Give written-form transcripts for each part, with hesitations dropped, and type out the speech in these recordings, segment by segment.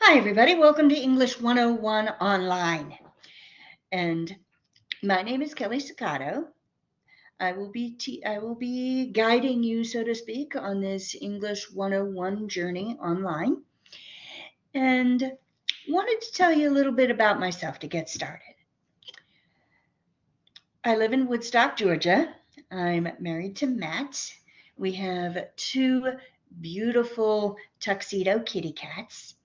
Hi, everybody. Welcome to English 101 Online. And my name is Kelly Sacato. I will be guiding you, so to speak, on this English 101 journey online. And wanted to tell you a little bit about myself to get started. I live in Woodstock, Georgia. I'm married to Matt. We have two beautiful tuxedo kitty cats.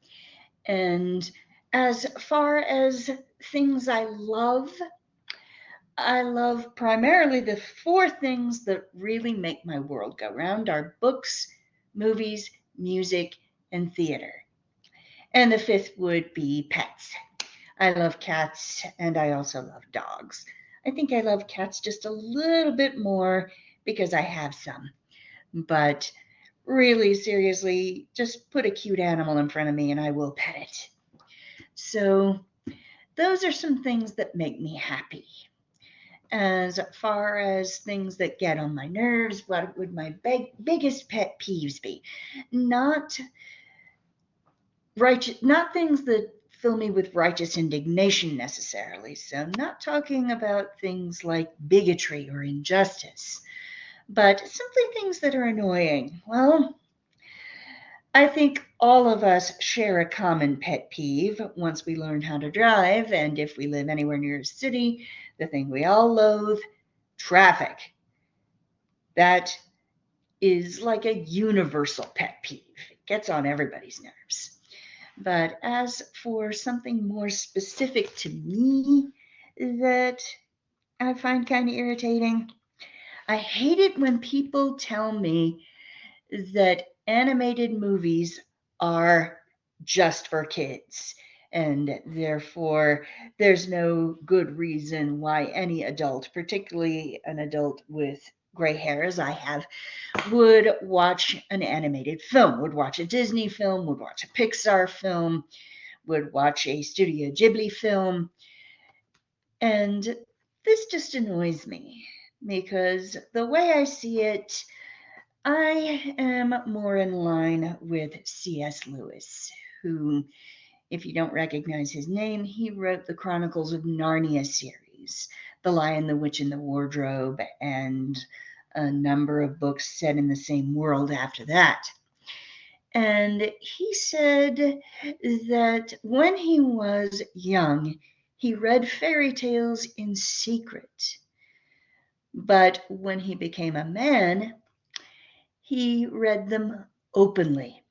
And as far as things I love primarily the four things that really make my world go round are books, movies, music, and theater. And the fifth would be pets. I love cats and I also love dogs. I think I love cats just a little bit more because I have some. But really, seriously, just put a cute animal in front of me and I will pet it. So those are some things that make me happy. As far as things that get on my nerves, what would my biggest pet peeves be? Not things that fill me with righteous indignation necessarily. So I'm not talking about things like bigotry or injustice, but simply things that are annoying. Well, I think all of us share a common pet peeve once we learn how to drive, and if we live anywhere near a city, the thing we all loathe, traffic. That is like a universal pet peeve. It gets on everybody's nerves. But as for something more specific to me that I find kind of irritating, I hate it when people tell me that animated movies are just for kids, and therefore there's no good reason why any adult, particularly an adult with gray hair as I have, would watch an animated film, would watch a Disney film, would watch a Pixar film, would watch a Studio Ghibli film. And this just annoys me because the way I see it, I am more in line with C.S. Lewis, who, if you don't recognize his name, he wrote the Chronicles of Narnia series, The Lion, the Witch, and the Wardrobe, and a number of books set in the same world after that. And he said that when he was young, he read fairy tales in secret. But when he became a man, he read them openly.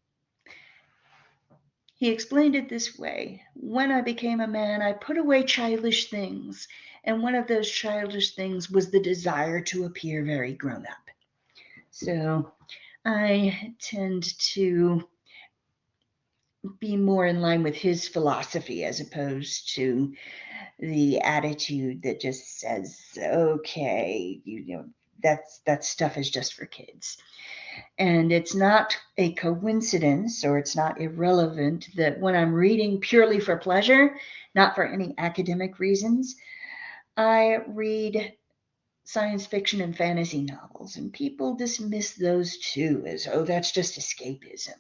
He explained it this way: when I became a man, I put away childish things, and one of those childish things was the desire to appear very grown up. So I tend to be more in line with his philosophy as opposed to the attitude that just says, okay, that stuff is just for kids. And it's not a coincidence, or it's not irrelevant, that when I'm reading purely for pleasure, not for any academic reasons, I read science fiction and fantasy novels, and people dismiss those too as, oh, that's just escapism.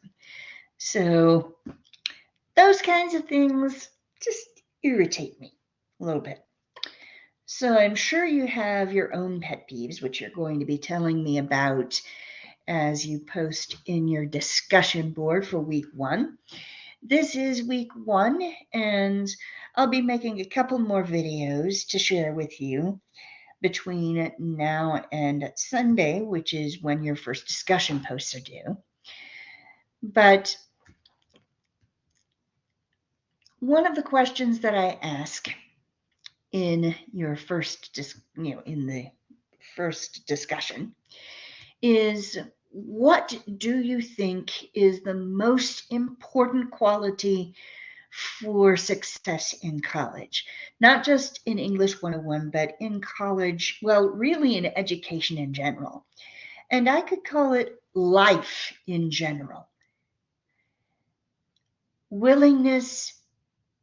So those kinds of things just irritate me a little bit. So I'm sure you have your own pet peeves, which you're going to be telling me about as you post in your discussion board for week 1. This is week 1, and I'll be making a couple more videos to share with you between now and Sunday, which is when your first discussion posts are due. But one of the questions that I ask in your first, in the first discussion is, what do you think is the most important quality for success in college? Not just in English 101, but in college, well, really in education in general. And I could call it life in general. Willingness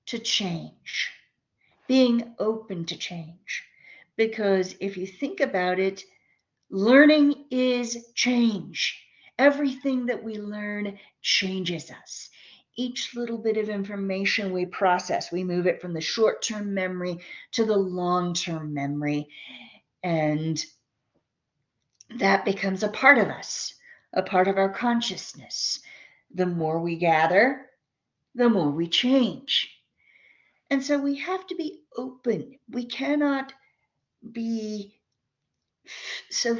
to change, being open to change. Because if you think about it, learning is change. Everything that we learn changes us. each little bit of information we process, we move it from the short-term memory to the long-term memory, and that becomes a part of us, a part of our consciousness. The more we gather, the more we change. And so we have to be open. We cannot be so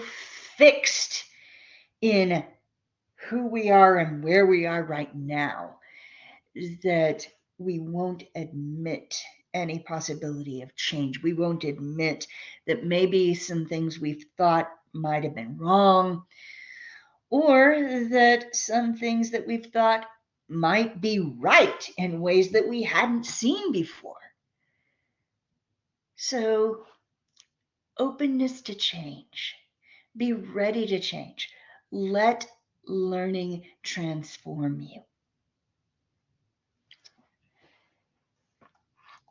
fixed in who we are and where we are right now that we won't admit any possibility of change. We won't admit that maybe some things we've thought might have been wrong, or that some things that we've thought might be right in ways that we hadn't seen before. So, openness to change. Be ready to change. Let learning transform you.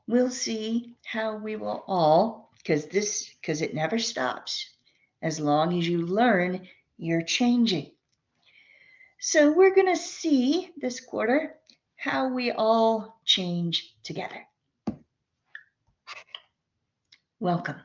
We'll see how we will all, because it never stops. As long as you learn, you're changing. So we're going to see this quarter how we all change together. Welcome.